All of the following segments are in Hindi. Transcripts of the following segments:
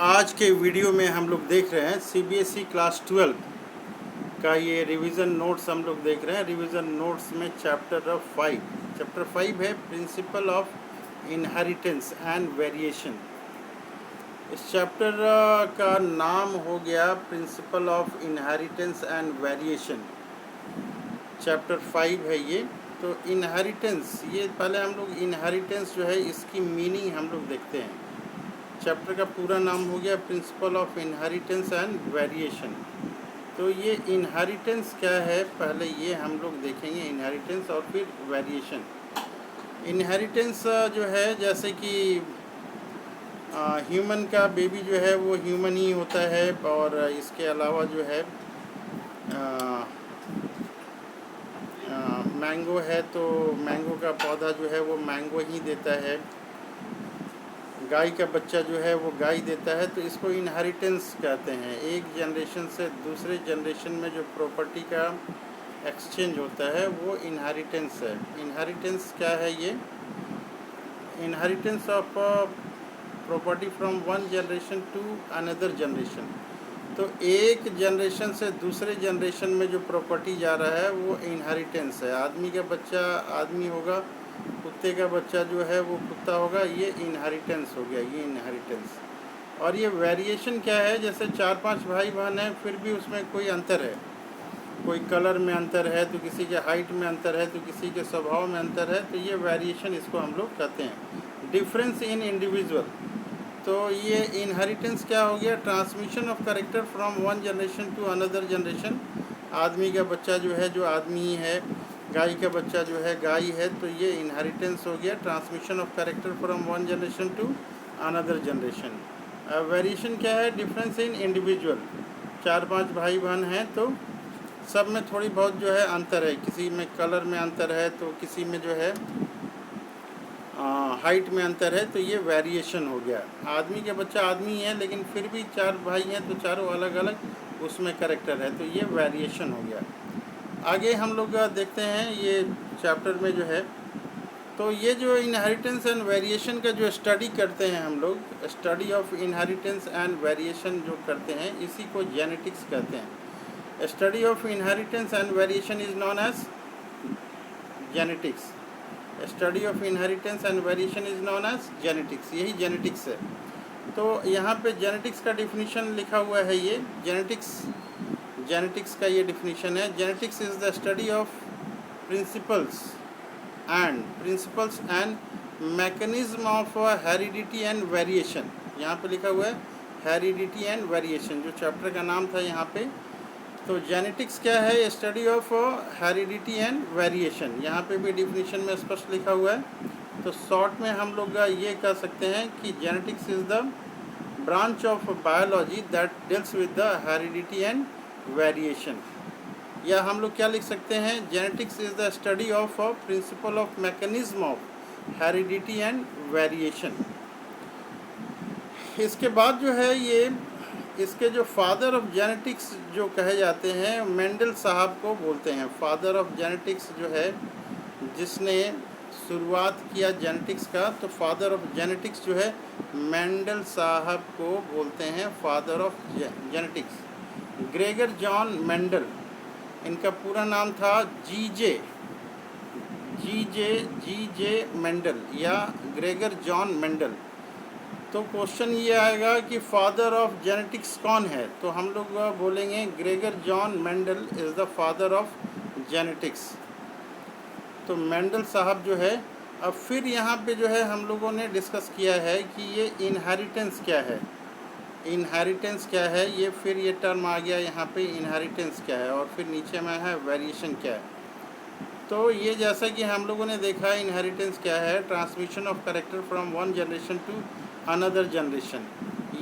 आज के वीडियो में हम लोग देख रहे हैं सीबीएसई क्लास 12 का ये रिवीजन नोट्स हम लोग देख रहे हैं। रिवीजन नोट्स में चैप्टर 5 है principle of inheritance and variation. इस चैप्टर का नाम हो गया principle of inheritance and variation. Chapter 5 है ये। तो इनहेरिटेंस, ये पहले हम लोग इनहेरिटेंस जो है इसकी मीनिंग हम लोग देखते हैं। चैप्टर का पूरा नाम हो गया principle of inheritance and variation. तो ये इनहेरिटेंस क्या है पहले ये हम लोग देखेंगे, इनहेरिटेंस और फिर वेरिएशन। इनहेरिटेंस जो है जैसे कि ह्यूमन का बेबी जो है वो ह्यूमन ही होता है, और इसके अलावा जो है मैंगो है तो मैंगो का पौधा जो है वो मैंगो ही देता है। गाय का बच्चा जो है वो गाय देता है। तो इसको इनहेरिटेंस कहते हैं। एक जनरेशन से दूसरे जनरेशन में जो प्रॉपर्टी का एक्सचेंज होता है वो इनहेरिटेंस है। इनहेरिटेंस क्या है ये? Inheritance of property from one generation to another generation. तो एक जनरेशन से दूसरे जनरेशन में जो प्रॉपर्टी जा रहा है वो इनहेरिटेंस है। आदमी का बच्चा आदमी होगा, कुत्ते का बच्चा जो है वो कुत्ता होगा, ये इनहेरिटेंस हो गया, ये इनहेरिटेंस। और ये वेरिएशन क्या है? जैसे 4-5 भाई बहन हैं फिर भी उसमें कोई अंतर है, कोई कलर में अंतर है तो किसी के हाइट में अंतर है तो किसी के स्वभाव में अंतर है, तो ये वेरिएशन इसको हम लोग कहते हैं। Difference in individual. तो ये इनहेरिटेंस क्या हो गया? Transmission of character from one generation to another generation. आदमी का बच्चा जो है जो आदमी ही है, गाय का बच्चा जो है गाय है, तो ये इनहेरिटेंस हो गया, transmission of character from one generation to another generation. Variation क्या है? Difference in individual. 4-5 भाई बहन हैं तो सब में थोड़ी बहुत जो है अंतर है, किसी में कलर में अंतर है तो किसी में जो है हाइट में अंतर है, तो ये वेरिएशन हो गया। आदमी का बच्चा आदमी है लेकिन फिर भी 4 भाई हैं तो चारों अलग अलग उसमें कैरेक्टर है, तो ये वेरिएशन हो गया। आगे हम लोग देखते हैं ये चैप्टर में जो है, तो ये जो इनहेरिटेंस एंड वेरिएशन का जो स्टडी करते हैं हम लोग, study of inheritance and variation जो करते हैं इसी को जेनेटिक्स कहते हैं। Study of inheritance and variation is known as genetics. Study of inheritance and variation is known as genetics, यही जेनेटिक्स है। तो यहाँ पे जेनेटिक्स का डिफिनीशन लिखा हुआ है। ये जेनेटिक्स का ये डिफिनीशन है। Genetics is the study of principles and mechanism of heredity and variation. यहाँ पे लिखा हुआ है हेरिडिटी एंड वेरिएशन, जो चैप्टर का नाम था यहाँ पे। तो जेनेटिक्स क्या है? Study of heredity and variation. यहाँ पे भी डिफिनीशन में स्पष्ट लिखा हुआ है। तो शॉर्ट में हम लोग ये कह सकते हैं कि genetics is the branch of biology that deals with the heredity and variation. या हम लोग क्या लिख सकते हैं? Genetics is the study of principle of mechanism of heredity and variation. इसके बाद जो है ये इसके जो फादर ऑफ जेनेटिक्स जो कहे जाते हैं मेंडल साहब को बोलते हैं। फादर ऑफ जेनेटिक्स जो है जिसने शुरुआत किया जेनेटिक्स का, तो फादर ऑफ जेनेटिक्स जो है मेंडल साहब को बोलते हैं father of genetics. Gregor John Mendel, इनका पूरा नाम था जी जे मेंडल या ग्रेगर जॉन मेंडल। तो क्वेश्चन ये आएगा कि फादर ऑफ जेनेटिक्स कौन है? तो हम लोग बोलेंगे Gregor John Mendel is the father of genetics. तो मेंडल साहब जो है। अब फिर यहाँ पे जो है हम लोगों ने डिस्कस किया है कि ये इनहेरिटेंस क्या है। इनहेरिटेंस क्या है ये, फिर ये टर्म आ गया यहाँ पे इनहेरिटेंस क्या है, और फिर नीचे में है वेरिएशन क्या है। तो ये जैसा कि हम लोगों ने देखा इनहेरिटेंस क्या है, transmission of character from one generation to another generation.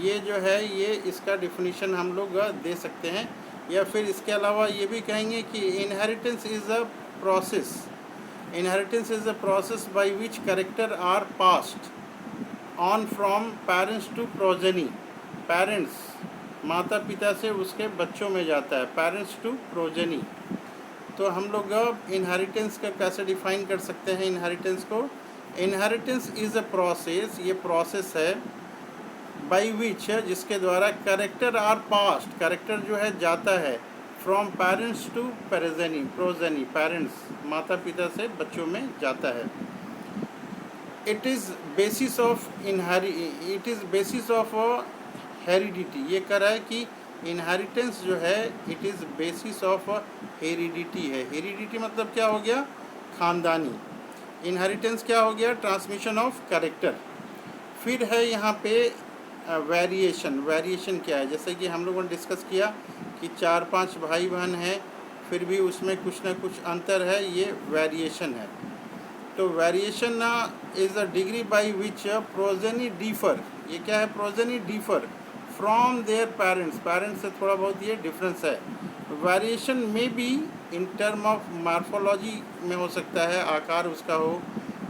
ये जो है ये इसका डिफिनीशन हम लोग दे सकते हैं। या फिर इसके अलावा ये भी कहेंगे कि inheritance is a process. Inheritance is a process by which character are passed on from parents to progeny. Parents माता पिता से उसके बच्चों में जाता है, पेरेंट्स टू प्रोजेनी। तो हम लोग इनहेरिटेंस का कैसे डिफाइन कर सकते हैं इनहेरिटेंस को? इनहेरिटेंस इज़ अ प्रोसेस, ये प्रोसेस है बाई विच, जिसके द्वारा कैरेक्टर आर पास्ट, कैरेक्टर जो है जाता है from parents to progeny, parents माता पिता से बच्चों में जाता है। It is basis of heredity, ये कह रहा है कि इनहेरिटेंस जो है it is basis of heredity है। हेरिडिटी मतलब क्या हो गया, खानदानी। इनहेरिटेंस क्या हो गया, ट्रांसमिशन ऑफ कैरेक्टर। फिर है यहाँ पे वेरिएशन। वेरिएशन क्या है, जैसे कि हम लोगों ने डिस्कस किया कि 4-5 भाई बहन हैं, फिर भी उसमें कुछ ना कुछ अंतर है, ये वेरिएशन है। तो variation is the degree by which progeny differ, ये क्या है, progeny differ from their parents, parents से थोड़ा बहुत ये डिफरेंस है। वेरिएशन में भी इन टर्म ऑफ मार्फोलॉजी में हो सकता है, आकार उसका हो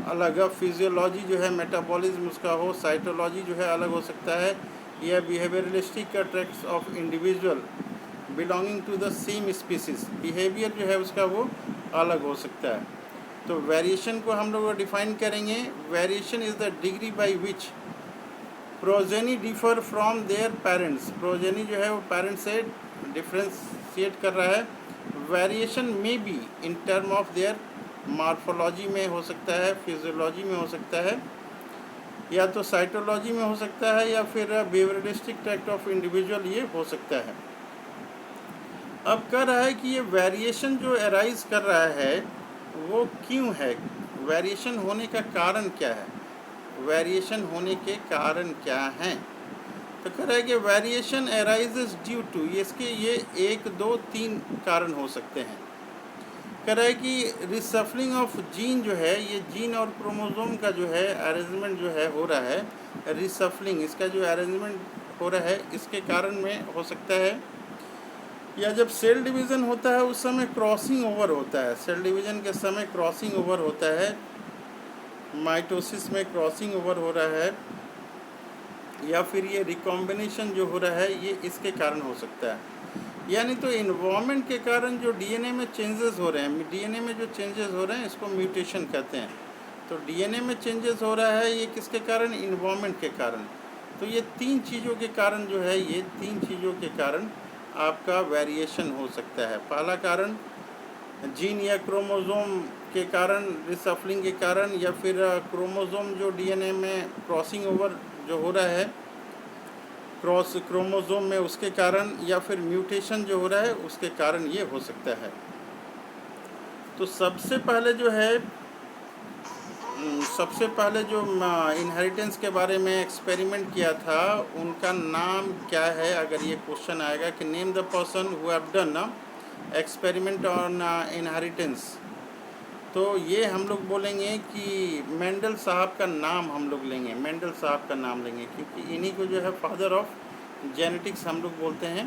अलग, फिजियोलॉजी जो है मेटाबॉलिज्म उसका हो, साइटोलॉजी जो है अलग हो सकता है, या behaviouralistic tracts of individual belonging to the same species, behaviour जो है उसका वो अलग हो सकता है। तो वेरिएशन को हम लोग डिफाइन करेंगे, variation is the degree by which progeny differ from their parents, progeny जो है वो पेरेंट्स से डिफ्रेंशिएट कर रहा है। वेरिएशन में भी in term of their morphology में हो सकता है, फिजियोलॉजी में हो सकता है, या तो साइटोलॉजी में हो सकता है, या फिर बिहेवियरिस्टिक ट्रैक्ट ऑफ इंडिविजुअल ये हो सकता है। अब कह रहा है कि ये वेरिएशन जो अराइज कर रहा है वो क्यों है, वेरिएशन होने का कारण क्या है, वेरिएशन होने के कारण क्या हैं। तो कह रहा है कि वेरिएशन अराइजेस ड्यू टू, इसके ये 1, 2, 3 कारण हो सकते हैं। कह रहा है कि रिसफलिंग ऑफ जीन जो है, ये जीन और क्रोमोसोम का जो है अरेंजमेंट जो है हो रहा है, रिसफलिंग इसका जो अरेंजमेंट हो रहा है इसके कारण में हो सकता है। या जब सेल डिवीज़न होता है उस समय क्रॉसिंग ओवर होता है, सेल डिवीज़न के समय क्रॉसिंग ओवर होता है, माइटोसिस में क्रॉसिंग ओवर हो रहा है, या फिर ये रिकॉम्बिनेशन जो हो रहा है ये इसके कारण हो सकता है। यानी तो इन्वायरमेंट के कारण जो डीएनए में चेंजेस हो रहे हैं, डीएनए में जो चेंजेस हो रहे हैं इसको म्यूटेशन कहते हैं। तो डीएनए में चेंजेस हो रहा है ये किसके कारण, इन्वायरमेंट के कारण। तो ये 3 चीज़ों के कारण जो है, ये 3 चीज़ों के कारण आपका वेरिएशन हो सकता है। पहला कारण जीन या क्रोमोसोम के कारण, रिसफलिंग के कारण, या फिर क्रोमोसोम जो डीएनए में क्रॉसिंग ओवर जो हो रहा है क्रॉस क्रोमोसोम में उसके कारण, या फिर म्यूटेशन जो हो रहा है उसके कारण ये हो सकता है। तो सबसे पहले जो इनहेरिटेंस के बारे में एक्सपेरिमेंट किया था उनका नाम क्या है, अगर ये क्वेश्चन आएगा कि name the person who have done experiment on inheritance, तो ये हम लोग बोलेंगे कि मेंडल साहब का नाम हम लोग लेंगे, मेंडल साहब का नाम लेंगे, क्योंकि इन्हीं को जो है फादर ऑफ जेनेटिक्स हम लोग बोलते हैं।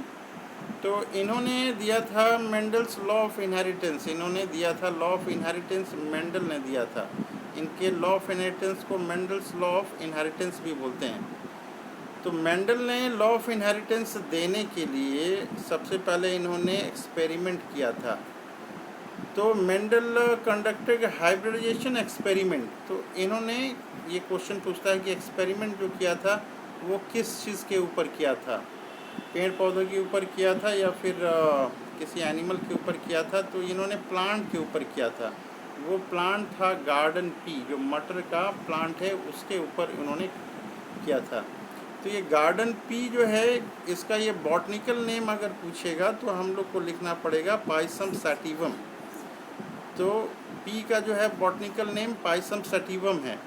तो इन्होंने दिया था मेंडल्स लॉ ऑफ इनहेरिटेंस, इन्होंने दिया था लॉ ऑफ इनहेरिटेंस, मेंडल ने दिया था। इनके लॉ ऑफ इनहेरिटेंस को मेंडल्स लॉ ऑफ इनहेरिटेंस भी बोलते हैं। तो मेंडल ने लॉ ऑफ इनहेरिटेंस देने के लिए सबसे पहले इन्होंने एक्सपेरिमेंट किया था। तो मेंडल कंडक्टेड हाइब्रिडाइजेशन एक्सपेरिमेंट। तो इन्होंने ये क्वेश्चन पूछता है कि एक्सपेरिमेंट जो किया था वो किस चीज़ के ऊपर किया था, पेड़ पौधों के ऊपर किया था या फिर किसी एनिमल के ऊपर किया था। तो इन्होंने प्लांट के ऊपर किया था। वो प्लांट था गार्डन पी, जो मटर का प्लांट है उसके ऊपर इन्होंने किया था। तो ये गार्डन पी जो है इसका ये बॉटनिकल नेम अगर पूछेगा तो हम लोग को लिखना पड़ेगा पाइसम सैटिवम। तो पी का जो है बॉटनिकल नेम पाइसम सैटिवम है।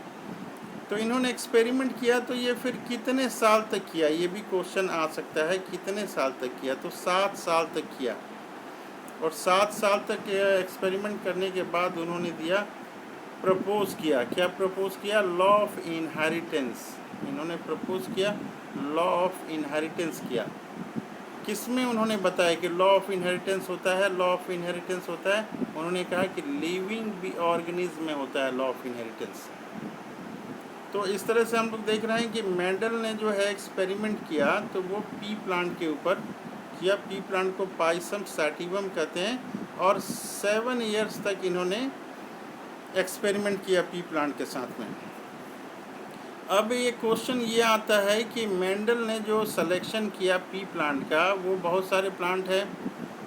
तो इन्होंने एक्सपेरिमेंट किया, तो ये फिर कितने साल तक किया, ये भी क्वेश्चन आ सकता है, कितने साल तक किया। तो 7 साल तक किया, और 7 साल तक एक्सपेरिमेंट करने के बाद उन्होंने प्रपोज किया। क्या प्रपोज किया? Law of inheritance. इन्होंने प्रपोज किया, लॉ ऑफ इनहेरिटेंस किया। किसमें उन्होंने बताया कि लॉ ऑफ इनहेरिटेंस होता है, लॉ ऑफ इनहेरिटेंस होता है, उन्होंने कहा कि लिविंग ऑर्गेनिज्म में होता है लॉ ऑफ इनहेरिटेंस। तो इस तरह से हम लोग देख रहे हैं कि मेंडल ने जो है एक्सपेरिमेंट किया तो वो पी प्लांट के ऊपर किया। पी प्लांट को पाइसम सैटिवम कहते हैं, और 7 इयर्स तक इन्होंने एक्सपेरिमेंट किया पी प्लांट के साथ में। अब ये क्वेश्चन ये आता है कि मेंडल ने जो सिलेक्शन किया पी प्लांट का, वो बहुत सारे प्लांट है,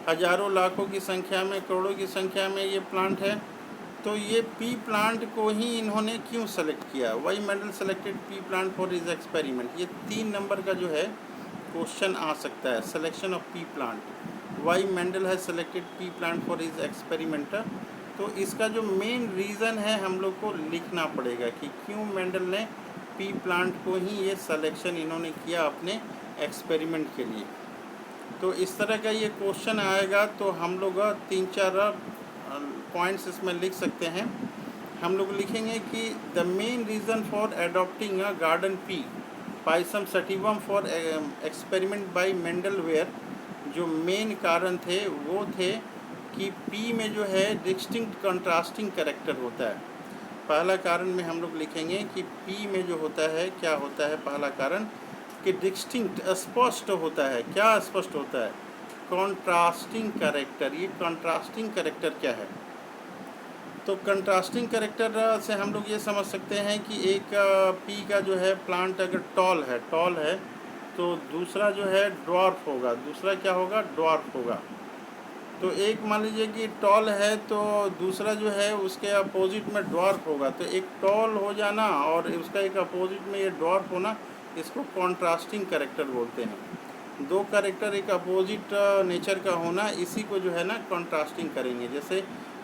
हजारों लाखों की संख्या में, करोड़ों की संख्या में ये प्लांट है। तो ये पी प्लांट को ही इन्होंने क्यों सेलेक्ट किया? Why Mendel selected pea plant for his experiment? ये 3 नंबर का जो है क्वेश्चन आ सकता है, selection of pea plant. Why Mendel है selected pea plant for his experiment. तो इसका जो मेन रीज़न है हम लोग को लिखना पड़ेगा कि क्यों मेंडल ने पी प्लांट को ही ये सिलेक्शन इन्होंने किया अपने एक्सपेरिमेंट के लिए। तो इस तरह का ये क्वेश्चन आएगा तो हम लोग 3-4 पॉइंट्स इसमें लिख सकते हैं। हम लोग लिखेंगे कि the main reason for adopting a garden pea Pisum sativum for experiment by Mendel were, जो मेन कारण थे वो थे कि पी में जो है डिस्टिंक्ट कंट्रास्टिंग कैरेक्टर होता है। पहला कारण में हम लोग लिखेंगे कि पी में जो होता है, क्या होता है पहला कारण, कि डिस्टिंक्ट स्पष्ट होता है। क्या स्पष्ट होता है? Contrasting character. ये कंट्रास्टिंग कैरेक्टर क्या है? तो कंट्रास्टिंग कैरेक्टर से हम लोग ये समझ सकते हैं कि एक पी का जो है प्लांट अगर टॉल है तो दूसरा जो है ड्वार्फ होगा। दूसरा क्या होगा? ड्वार्फ होगा। तो एक मान लीजिए कि टॉल है तो दूसरा जो है उसके अपोजिट में ड्वार्फ होगा। तो एक टॉल हो जाना और उसका एक अपोजिट में ये ड्वार्फ होना, इसको कॉन्ट्रास्टिंग कैरेक्टर बोलते हैं। 2 कैरेक्टर एक अपोजिट नेचर का होना, इसी को जो है ना कॉन्ट्रास्टिंग करेंगे। जैसे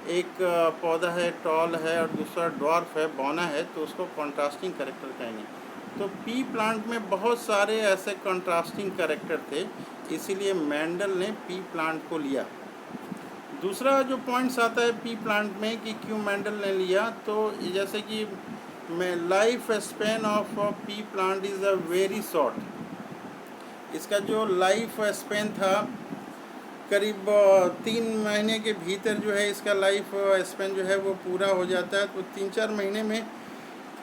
एक पौधा है, टॉल है, और दूसरा ड्वार्फ है, बौना है, तो उसको कॉन्ट्रास्टिंग कैरेक्टर कहेंगे। तो पी प्लांट में बहुत सारे ऐसे कॉन्ट्रास्टिंग कैरेक्टर थे, इसीलिए मेंडल ने पी प्लांट को लिया। दूसरा जो पॉइंट्स आता है पी प्लांट में कि क्यों मेंडल ने लिया, तो जैसे कि life span of pea plant is a very short. इसका जो लाइफ स्पैन था करीब 3 महीने के भीतर जो है इसका लाइफ स्पैन जो है वो पूरा हो जाता है। तो 3-4 महीने में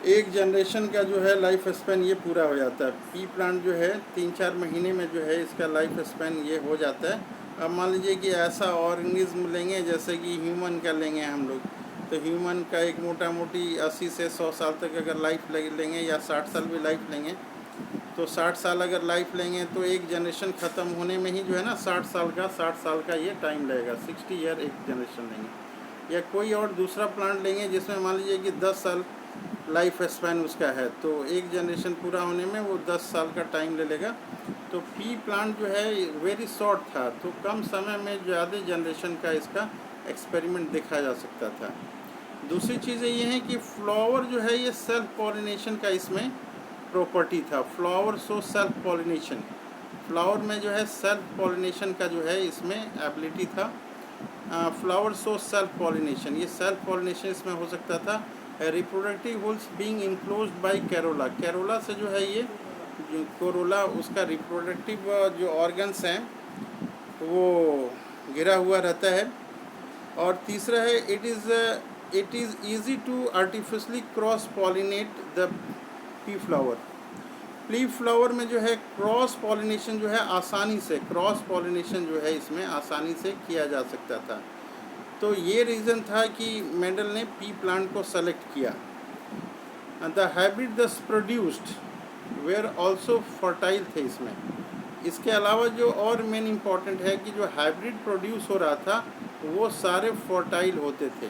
एक जनरेशन का जो है लाइफ स्पैन ये पूरा हो जाता है। पी प्लांट जो है 3-4 महीने में जो है इसका लाइफ स्पैन ये हो जाता है। अब मान लीजिए कि ऐसा ऑर्गेनिज्म लेंगे जैसे कि ह्यूमन का लेंगे हम लोग, तो ह्यूमन का एक मोटा मोटी 80 से 100 साल तक अगर लाइफ लेंगे या 60 साल भी लाइफ लेंगे, तो 60 साल अगर लाइफ लेंगे तो एक जनरेशन ख़त्म होने में ही जो है ना 60 साल का ये टाइम लगेगा। 60 ईयर एक जनरेशन लेंगे। या कोई और दूसरा प्लांट लेंगे जिसमें मान लीजिए कि 10 साल लाइफ स्पैन उसका है, तो एक जनरेशन पूरा होने में वो 10 साल का टाइम ले लेगा। तो पी प्लांट जो है वेरी शॉर्ट था, तो कम समय में ज़्यादा जनरेशन का इसका एक्सपेरिमेंट देखा जा सकता था। दूसरी चीज़ें ये हैं कि फ्लावर जो है ये सेल्फ पॉलिनेशन का इसमें प्रॉपर्टी था। Flower show self pollination. Flower में जो है सेल्फ पॉलिनेशन का जो है इसमें एबिलिटी था। फ्लावर शो सेल्फ पॉलिनेशन, ये सेल्फ पॉलिनेशन इसमें हो सकता था। Reproductive holes being enclosed bye corolla. Corolla से जो है ये कोरोला उसका रिप्रोडक्टिव जो ऑर्गन्स हैं वो घिरा हुआ रहता है। और तीसरा है it is easy to artificially cross pollinate the pea flower. Pea flower में जो है क्रॉस पॉलिनेशन जो है आसानी से, क्रॉस पॉलिनेशन जो है इसमें आसानी से किया जा सकता था। तो ये रीज़न था कि मेंडल ने पी प्लांट को सेलेक्ट किया। द हाइब्रिड दस प्रोड्यूस्ड वेयर ऑल्सो फर्टाइल थे इसमें। इसके अलावा जो और मेन इम्पॉर्टेंट है कि जो हाइब्रिड प्रोड्यूस हो रहा था वो सारे फर्टाइल होते थे।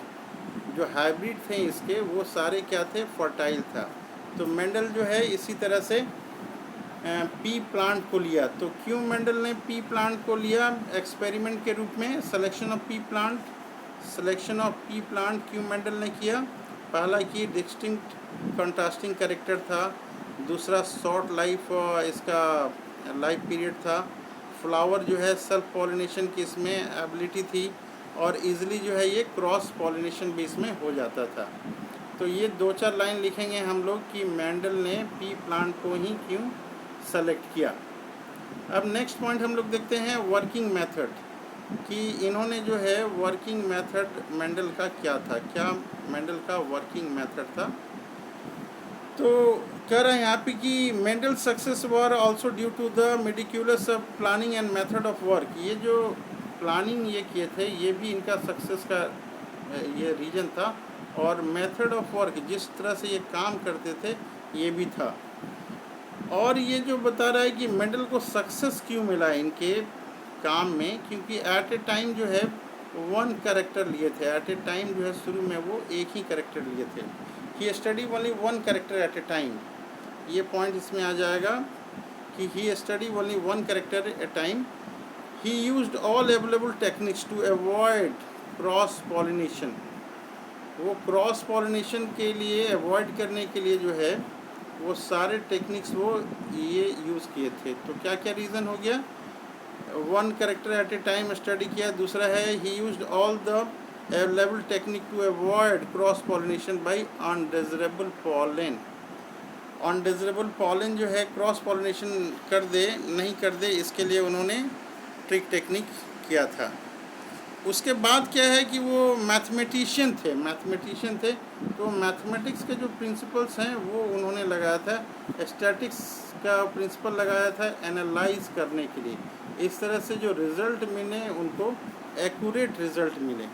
जो हाइब्रिड थे इसके वो सारे क्या थे? फर्टाइल था। तो मेंडल जो है इसी तरह से पी प्लांट को लिया। तो क्यों मेंडल ने पी प्लांट को लिया एक्सपेरिमेंट के रूप में? Selection of pea plant. Selection of pea plant क्यों मेंडल ने किया? पहला कि डिस्टिंक्ट कंट्रास्टिंग कैरेक्टर था। दूसरा शॉर्ट लाइफ इसका लाइफ पीरियड था। फ्लावर जो है सेल्फ पॉलिनेशन की इसमें एबिलिटी थी, और इजीली जो है ये क्रॉस पॉलिनेशन भी इसमें हो जाता था। तो ये 2-4 लाइन लिखेंगे हम लोग कि मेंडल ने पी प्लांट को ही क्यों सेलेक्ट किया। अब नेक्स्ट पॉइंट हम लोग देखते हैं वर्किंग मेथड, कि इन्होंने जो है वर्किंग मेथड मेंडल का क्या था, क्या मेंडल का वर्किंग मेथड था। तो कह रहे हैं यहाँ पे कि Mendel success were also due to the meticulous planning and method of work. ये जो प्लानिंग ये किए थे ये भी इनका सक्सेस का ये रीजन था। और मेथड ऑफ वर्क, जिस तरह से ये काम करते थे, ये भी था। और ये जो बता रहा है कि मेंडल को सक्सेस क्यों मिला इनके काम में, क्योंकि एट ए टाइम जो है वन कैरेक्टर लिए थे। एट ए टाइम जो है शुरू में वो एक ही कैरेक्टर लिए थे। He study only one character at a time. ये पॉइंट इसमें आ जाएगा कि he study only one character a time. He used all available techniques to avoid cross pollination. वो क्रॉस पॉलिनेशन के लिए अवॉइड करने के लिए जो है वो सारे टेक्निक्स वो ये यूज़ किए थे। तो क्या क्या रीज़न हो गया? One character at a time study किया। दूसरा है he used all the available technique to avoid cross pollination by undesirable pollen. Undesirable pollen जो है क्रॉस पॉलिनेशन नहीं कर दे, इसके लिए उन्होंने ट्रिक टेक्निक किया था। उसके बाद क्या है कि वो मैथमेटिशियन थे। तो मैथमेटिक्स के जो प्रिंसिपल्स हैं वो उन्होंने लगाया था। स्टैटिक्स का प्रिंसिपल लगाया था एनालाइज करने के लिए। इस तरह से जो रिज़ल्ट मिले उनको एक्यूरेट रिज़ल्ट मिले।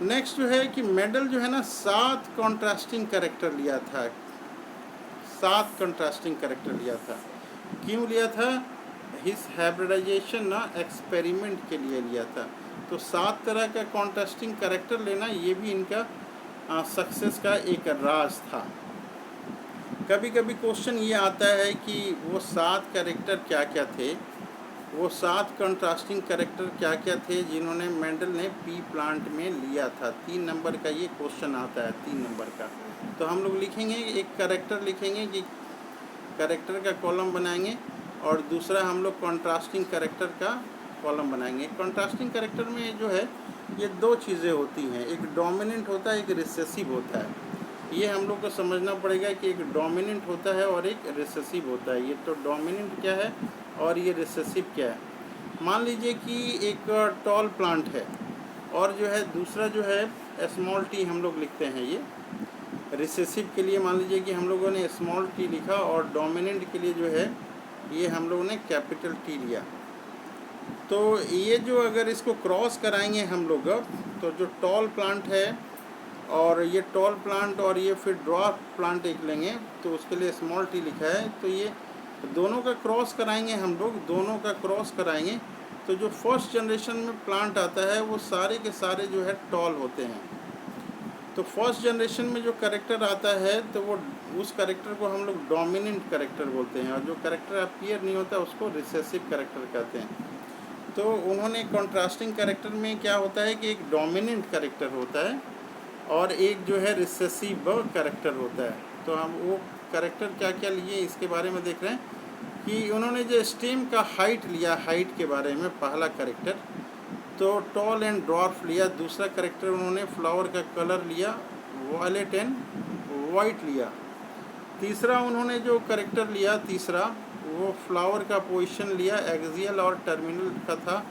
नेक्स्ट जो है कि मेंडल जो है ना 7 कॉन्ट्रास्टिंग कैरेक्टर लिया था। 7 कॉन्ट्रास्टिंग कैरेक्टर लिया था। क्यों लिया था? हिज हाइब्रिडाइजेशन ना एक्सपेरिमेंट के लिए लिया था। तो 7 तरह का कॉन्ट्रास्टिंग कैरेक्टर लेना ये भी इनका सक्सेस का एक राज था। कभी कभी क्वेश्चन ये आता है कि वो 7 कैरेक्टर क्या क्या थे, वो 7 कंट्रास्टिंग कैरेक्टर क्या क्या थे जिन्होंने मेंडल ने पी प्लांट में लिया था। 3 नंबर का ये क्वेश्चन आता है, 3 नंबर का। तो हम लोग लिखेंगे, एक कैरेक्टर लिखेंगे कि कैरेक्टर का कॉलम बनाएंगे, और दूसरा हम लोग कंट्रास्टिंग कैरेक्टर का कॉलम बनाएंगे। कंट्रास्टिंग कैरेक्टर में जो है ये 2 चीज़ें होती हैं, एक डोमिनेंट होता है, एक रिसेसिव होता है। ये हम लोग को समझना पड़ेगा कि एक डोमिनेंट होता है और एक रिसेसिव होता है। ये तो डोमिनेंट क्या है और ये रिसेसिव क्या है। मान लीजिए कि एक टॉल प्लांट है और जो है दूसरा जो है स्मॉल टी हम लोग लिखते हैं। ये रिसेसिव के लिए मान लीजिए कि हम लोगों ने स्मॉल टी लिखा, और डोमिनेंट के लिए जो है ये हम लोगों ने कैपिटल टी लिया। तो ये जो अगर इसको क्रॉस कराएंगे हम लोग, तो जो टॉल प्लांट है और ये टॉल प्लांट और ये फिर ड्वार्फ प्लांट एक लेंगे, तो उसके लिए स्मॉल टी लिखा है। तो ये दोनों का क्रॉस कराएंगे हम लोग, दोनों का क्रॉस कराएंगे तो जो फर्स्ट जनरेशन में प्लांट आता है वो सारे के सारे जो है टॉल होते हैं। तो फर्स्ट जनरेशन में जो कैरेक्टर आता है तो वो उस कैरेक्टर को हम लोग डोमिनेंट कैरेक्टर बोलते हैं, और जो कैरेक्टर अपीयर नहीं होता उसको रिसेसिव कैरेक्टर कहते हैं। तो उन्होंने कॉन्ट्रास्टिंग कैरेक्टर में क्या होता है कि एक डोमिनेंट कैरेक्टर होता है और एक जो है रिसेसिव कैरेक्टर होता है। तो हम वो कैरेक्टर क्या क्या लिए इसके बारे में देख रहे हैं कि उन्होंने जो स्टेम का हाइट लिया, हाइट के बारे में पहला कैरेक्टर, तो टॉल एंड ड्वार्फ लिया। दूसरा कैरेक्टर उन्होंने फ्लावर का कलर लिया, वॉयलेट एंड वाइट लिया। तीसरा उन्होंने जो कैरेक्टर लिया, तीसरा वो फ्लावर का पोजीशन लिया, एक्सियल और टर्मिनल का था।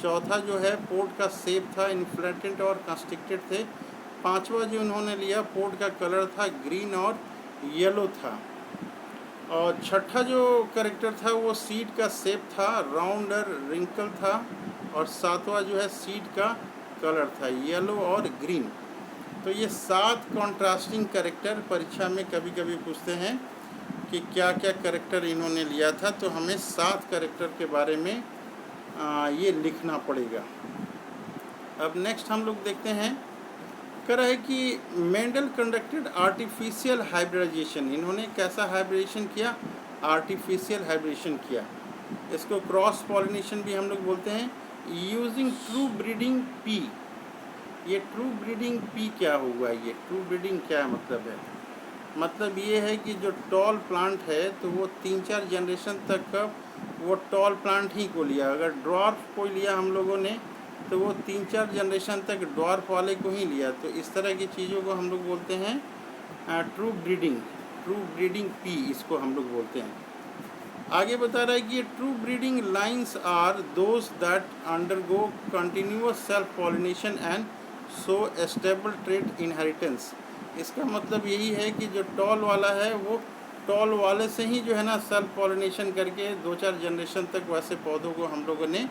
चौथा जो है पोर्ट का शेप था, इन्फ्लेटेड और कंस्ट्रिक्टेड थे। पांचवा जो उन्होंने लिया पोर्ट का कलर था ग्रीन और येलो था। और छठा जो कैरेक्टर था वो सीड का शेप था, राउंड और रिंकल था। और सातवां जो है सीड का कलर था येलो और ग्रीन। तो ये 7 कॉन्ट्रास्टिंग कैरेक्टर परीक्षा में कभी कभी पूछते हैं कि क्या क्या कैरेक्टर इन्होंने लिया था। तो हमें 7 कैरेक्टर के बारे में ये लिखना पड़ेगा। अब नेक्स्ट हम लोग देखते हैं, कह रहा है कि मेंडल कंडक्टेड आर्टिफिशियल हाइब्रिडाइजेशन। इन्होंने कैसा हाइब्रिडेशन किया? आर्टिफिशियल हाइब्रिडेशन किया। इसको क्रॉस पॉलिनेशन भी हम लोग बोलते हैं, यूजिंग ट्रू ब्रीडिंग पी। ये ट्रू ब्रीडिंग पी क्या हुआ? ये ट्रू ब्रीडिंग क्या मतलब है? मतलब ये है कि जो टॉल प्लांट है तो वो 3-4 जनरेशन तक वो टॉल प्लांट ही को लिया। अगर ड्वार्फ को लिया हम लोगों ने तो वो 3-4 जनरेशन तक ड्वार्फ वाले को ही लिया। तो इस तरह की चीज़ों को हम लोग बोलते हैं ट्रू ब्रीडिंग पी, इसको हम लोग बोलते हैं। आगे बता रहा है कि true breeding lines are those that undergo continuous self pollination and so stable trait inheritance. इसका मतलब यही है कि जो टॉल वाला है वो टॉल वाले से ही जो है ना सेल्फ पॉलिनेशन करके 2-4 जनरेशन तक वैसे पौधों को हम लोगों ने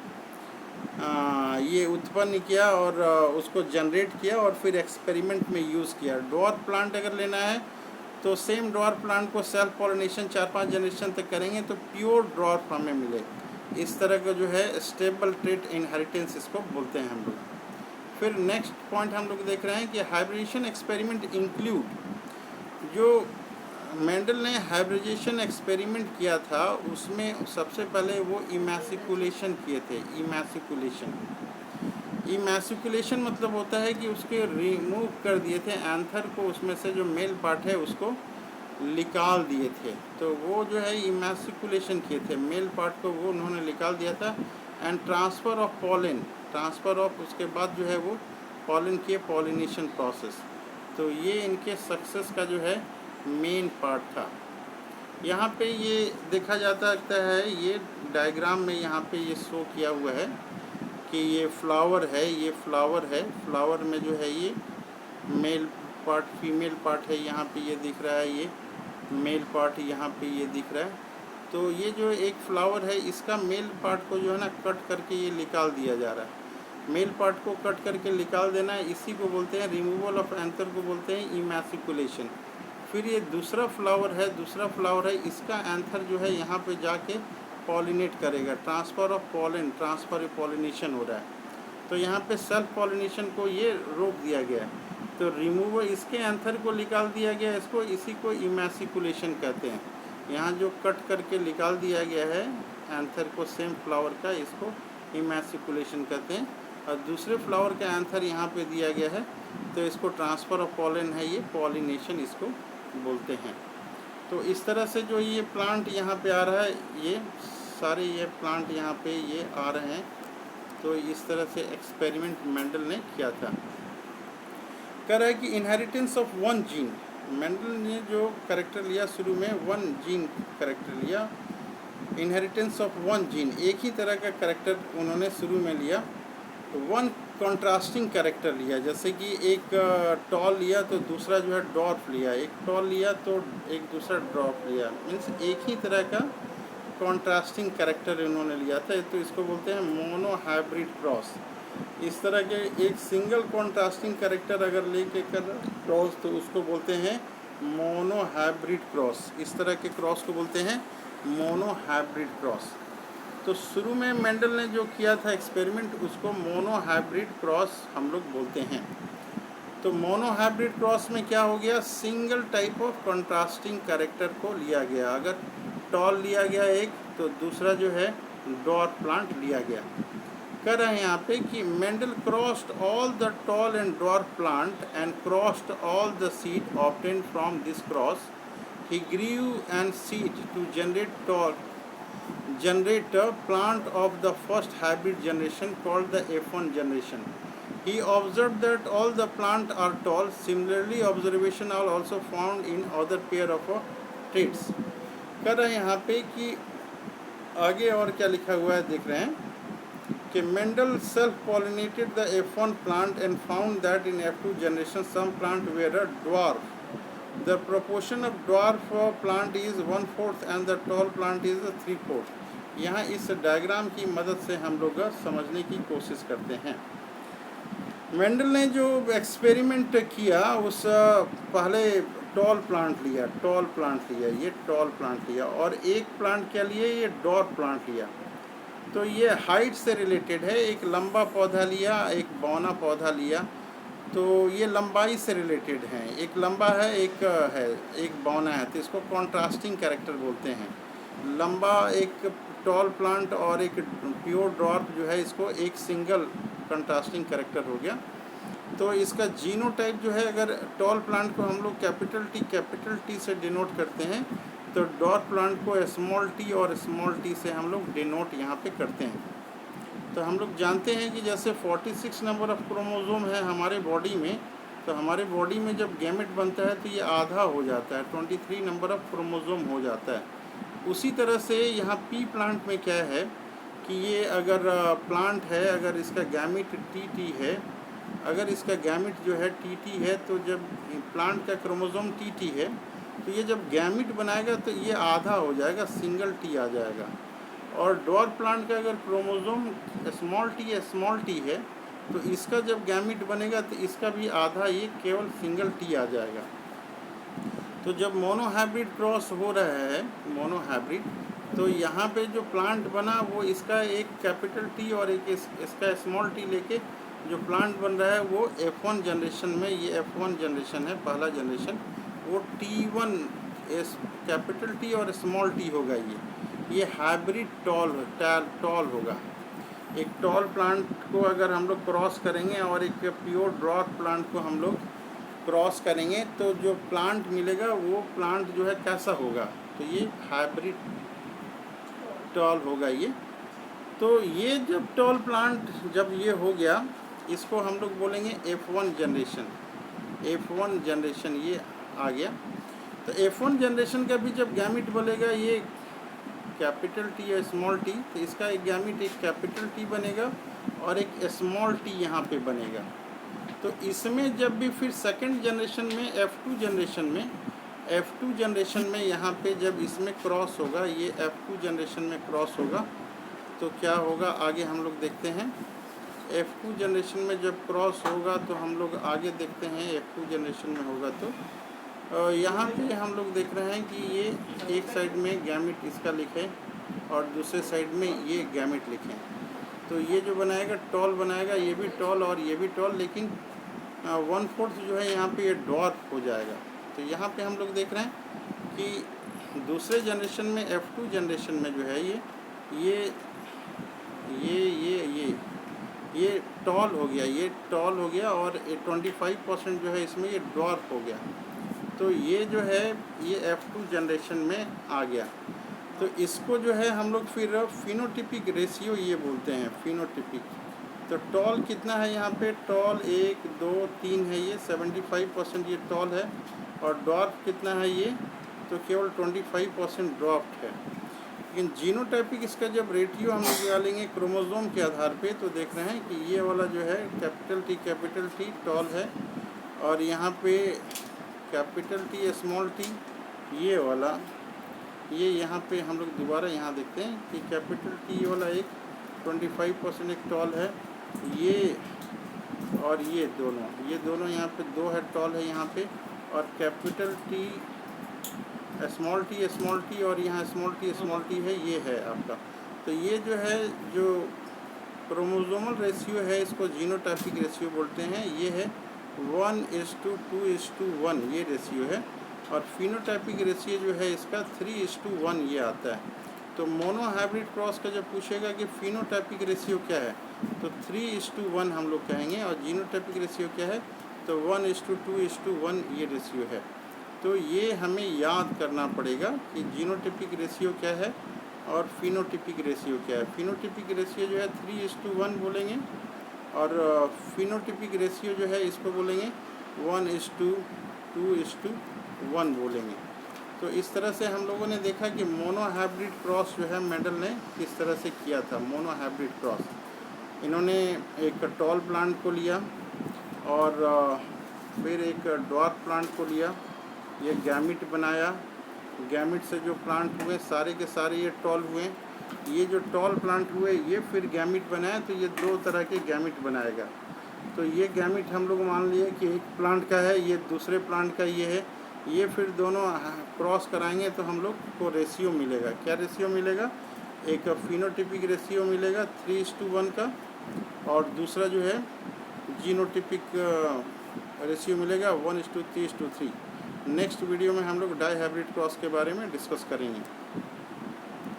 ये उत्पन्न किया और उसको जनरेट किया और फिर एक्सपेरिमेंट में यूज़ किया। ड्वार्फ प्लांट अगर लेना है तो सेम ड्वार्फ प्लांट को सेल्फ पॉलिनेशन 4-5 जनरेशन तक करेंगे तो प्योर ड्वार्फ हमें मिले। इस तरह का जो है स्टेबल ट्रेट इनहेरिटेंस इसको बोलते हैं हम लोग। फिर नेक्स्ट पॉइंट हम लोग देख रहे हैं कि हाइब्रिडेशन एक्सपेरिमेंट इंक्लूड। जो मेंडल ने हाइब्रिडेशन एक्सपेरिमेंट किया था उसमें सबसे पहले वो इमैसिकुलेशन किए थे। इमैसिकुलेशन मतलब होता है कि उसके रिमूव कर दिए थे एंथर को, उसमें से जो मेल पार्ट है उसको निकाल दिए थे। तो वो जो है इमैसिकुलेशन किए थे, मेल पार्ट को वो उन्होंने निकाल दिया था। And transfer of pollen, transfer of उसके बाद जो है वो पॉलन किए, पॉलिनेशन प्रोसेस। तो ये इनके सक्सेस का जो है मेन पार्ट था। यहाँ पे ये देखा जाता है, ये डायग्राम में यहाँ पे ये शो किया हुआ है कि ये फ्लावर है, ये फ्लावर है। फ्लावर में जो है ये मेल पार्ट, फीमेल पार्ट है, यहाँ पे ये दिख रहा है, ये मेल पार्ट यहाँ पे ये दिख रहा है। तो ये जो एक फ्लावर है इसका मेल पार्ट को जो है ना कट करके ये निकाल दिया जा रहा है। मेल पार्ट को कट करके निकाल देना है, इसी को बोलते हैं रिमूवल ऑफ एंथर को बोलते हैं इमैसिकुलेशन। फिर ये दूसरा फ्लावर है, इसका एंथर जो है यहाँ पे जाके पॉलिनेट करेगा, transfer of pollen, transfer pollination हो रहा है। तो यहाँ पे सेल्फ पॉलिनेशन को ये रोक दिया गया है। तो रिमूवल, इसके एंथर को निकाल दिया गया, इसको, इसी को इमैसिकुलेशन कहते हैं। यहाँ जो कट करके निकाल दिया गया है एंथर को सेम फ्लावर का, इसको इमैसिकुलेशन कहते हैं। और दूसरे फ्लावर का एंथर यहाँ पे दिया गया है तो इसको ट्रांसफ़र ऑफ पॉलन है, ये पॉलिनेशन इसको बोलते हैं। तो इस तरह से जो ये प्लांट यहाँ पे आ रहा है, ये सारे ये प्लांट यहाँ पे ये आ रहे हैं। तो इस तरह से एक्सपेरिमेंट मेंडल ने किया था। कह रहा है कि inheritance of one gene, Mendel ने जो करेक्टर लिया शुरू में, वन जीन करेक्टर लिया। इनहेरिटेंस ऑफ वन जीन, एक ही तरह का करेक्टर उन्होंने शुरू में लिया। वन कॉन्ट्रास्टिंग कैरेक्टर लिया, जैसे कि एक टॉल लिया तो दूसरा जो है डॉर्फ लिया, एक टॉल लिया तो एक दूसरा ड्रॉप लिया, मीन्स एक ही तरह का कॉन्ट्रास्टिंग कैरेक्टर इन्होंने लिया था। तो इसको बोलते हैं मोनो हाइब्रिड क्रॉस। इस तरह के एक सिंगल कॉन्ट्रास्टिंग कैरेक्टर अगर लेके कर क्रॉस तो उसको बोलते हैं मोनो हाइब्रिड क्रॉस। इस तरह के क्रॉस को बोलते हैं मोनो हाइब्रिड क्रॉस। तो शुरू में मेंडल ने जो किया था एक्सपेरिमेंट उसको मोनो हाइब्रिड क्रॉस हम लोग बोलते हैं। तो मोनो हाइब्रिड क्रॉस में क्या हो गया, single type of contrasting character को लिया गया। अगर टॉल लिया गया एक तो दूसरा जो है डॉर्फ प्लांट लिया गया। कह रहे हैं यहाँ पे कि Mendel crossed all the tall and dwarf plant and crossed all the seed obtained from this cross. He grew and seed to generate a plant of the first hybrid generation called the F1 generation. He observed that all the plants are tall. Similarly, observation are also found in other pair of traits. कह रहे हैं यहाँ पे कि आगे और क्या लिखा हुआ है देख रहे हैं कि Mendel self-pollinated the F1 plant and found that in F2 generation some plant were a dwarf. The proportion of dwarf plant is 1/4 and the tall plant is 3/4. यहाँ इस डायग्राम की मदद से हम लोग समझने की कोशिश करते हैं। मेंडल ने जो एक्सपेरिमेंट किया उस पहले टॉल प्लांट लिया, ये टॉल प्लांट लिया और एक प्लांट क्या लिए, ये डॉर्फ प्लांट लिया। तो ये हाइट से रिलेटेड है, एक लंबा पौधा लिया, एक बौना पौधा लिया। तो ये लंबाई से रिलेटेड हैं, एक लंबा है एक बौना है, तो इसको कॉन्ट्रास्टिंग कैरेक्टर बोलते हैं। लंबा एक टॉल प्लांट और एक प्योर ड्वार्फ जो है, इसको एक सिंगल कंट्रास्टिंग कैरेक्टर हो गया। तो इसका जीनोटाइप जो है, अगर टॉल प्लांट को हम लोग कैपिटल टी से डिनोट करते हैं तो डॉर्फ प्लांट को स्मॉल टी और स्मॉल टी से हम लोग डिनोट यहाँ पे करते हैं। तो हम लोग जानते हैं कि जैसे 46 नंबर ऑफ क्रोमोसोम है हमारे बॉडी में, तो हमारे बॉडी में जब गैमेट बनता है तो ये आधा हो जाता है, 23 नंबर ऑफ क्रोमोसोम हो जाता है। उसी तरह से यहाँ पी प्लांट में क्या है कि ये अगर प्लांट है, अगर इसका गैमेट टी है, अगर इसका गैमेट जो है टी है, तो जब प्लांट का क्रोमोसोम टी है तो ये जब गैमेट बनाएगा तो ये आधा हो जाएगा, सिंगल टी आ जाएगा। और डॉर्फ प्लांट का अगर क्रोमोसोम स्मॉल टी है तो इसका जब गैमेट बनेगा तो इसका भी आधा, ये केवल सिंगल टी आ जाएगा। तो जब मोनोहाइब्रिड क्रॉस हो रहा है, मोनोहाइब्रिड, तो यहाँ पे जो प्लांट बना वो इसका एक कैपिटल टी और एक इसका स्मॉल टी लेके जो प्लांट बन रहा है वो F1 जनरेशन में, ये F1 जनरेशन है, पहला जनरेशन, वो T1 कैपिटल टी और स्मॉल टी होगा। ये हाइब्रिड टॉल होगा। एक टॉल प्लांट को अगर हम लोग क्रॉस करेंगे और एक प्योर ड्रॉट प्लांट को हम लोग क्रॉस करेंगे तो जो प्लांट मिलेगा वो प्लांट जो है कैसा होगा, तो ये हाइब्रिड टॉल होगा ये। तो ये जब टॉल प्लांट जब ये हो गया, इसको हम लोग बोलेंगे F1 जनरेशन। F1 जनरेशन ये आ गया। तो F1 जनरेशन का भी जब गैमिट बनेगा, ये कैपिटल टी या स्मॉल टी, तो इसका एक गैमिट एक कैपिटल टी बनेगा और एक स्मॉल टी यहाँ पे बनेगा। तो इसमें जब भी फिर सेकंड जनरेशन में F2 जनरेशन में यहाँ पे जब इसमें क्रॉस होगा, ये F2 जनरेशन में क्रॉस होगा, तो क्या होगा आगे हम लोग देखते हैं। F2 जनरेशन में जब क्रॉस होगा तो हम लोग आगे देखते हैं, F2 जनरेशन में होगा तो यहाँ पे हम लोग देख रहे हैं कि ये एक साइड में गैमिट इसका लिखें और दूसरे साइड में ये गैमिट लिखें। तो ये जो बनाएगा टॉल बनाएगा, ये भी टॉल और ये भी टॉल, लेकिन 1/4 जो है यहाँ पे ये डॉर्फ हो जाएगा। तो यहाँ पे हम लोग देख रहे हैं कि दूसरे जनरेशन में F2 जनरेशन में जो है ये टॉल हो गया, ये टॉल हो गया और 25% जो है इसमें ये डॉर्फ हो गया। तो ये जो है ये F2 जनरेशन में आ गया। तो इसको जो है हम लोग फिर फिनोटिपिक रेशियो ये बोलते हैं, फिनोटिपिक। तो टॉल कितना है यहाँ पे, टॉल 1 2 3 है, ये 75% ये टॉल है। और ड्वार्फ कितना है ये, तो केवल 25% ड्वार्फ है। लेकिन जीनोटाइपिक इसका जब रेटियो हम लोग निकालेंगे क्रोमोसोम के आधार पे, तो देख रहे हैं कि ये वाला जो है कैपिटल टी टॉल है और यहाँ पे कैपिटल टी स्मॉल टी ये वाला, ये यहाँ पे हम लोग दोबारा यहाँ देखते हैं कि कैपिटल टी वाला एक 25% एक टॉल है, ये और ये दोनों यहाँ पे 2 है टॉल है यहाँ पे, और कैपिटल टी स्मॉल टी और यहाँ स्मॉल टी है, ये है आपका। तो ये जो है जो क्रोमोसोमल रेशियो है इसको जीनोटाइपिक रेशियो बोलते हैं। ये है 1:2:1 ये रेशियो है। और फिनोटाइपिक रेशियो जो है इसका 3:1 ये आता है। तो मोनोहाइब्रिड क्रॉस का जब पूछेगा कि फिनोटाइपिक रेशियो क्या है, तो 3:1 हम लोग कहेंगे, और जीनोटाइपिक रेशियो क्या है, तो 1:2:1 ये रेशियो है। तो ये हमें याद करना पड़ेगा कि जीनोटाइपिक रेशियो क्या है और फिनोटाइपिक रेशियो क्या है। फिनोटाइपिक रेशियो जो है 3:1 बोलेंगे, और फिनोटाइपिक रेशियो जो है इसको बोलेंगे 1:2:1 बोलेंगे। तो इस तरह से हम लोगों ने देखा कि मोनोहाइब्रिड क्रॉस जो है मेंडल ने किस तरह से किया था। मोनोहाइब्रिड क्रॉस, इन्होंने एक टॉल प्लांट को लिया और फिर एक ड्वार्फ प्लांट को लिया, ये गैमिट बनाया, गैमिट से जो प्लांट हुए सारे के सारे ये टॉल हुए। ये जो टॉल प्लांट हुए ये फिर गैमिट बनाया, तो ये 2 तरह के गैमिट बनाएगा। तो ये गैमिट हम लोग मान लिए कि एक प्लांट का है, ये दूसरे प्लांट का ये है, ये फिर दोनों क्रॉस कराएंगे तो हम लोग को रेशियो मिलेगा। क्या रेशियो मिलेगा, एक फिनोटिपिक रेशियो मिलेगा 3:1 का, और दूसरा जो है जीनोटिपिक रेशियो मिलेगा 1:3:3। नेक्स्ट वीडियो में हम लोग डाई हाइब्रिड क्रॉस के बारे में डिस्कस करेंगे।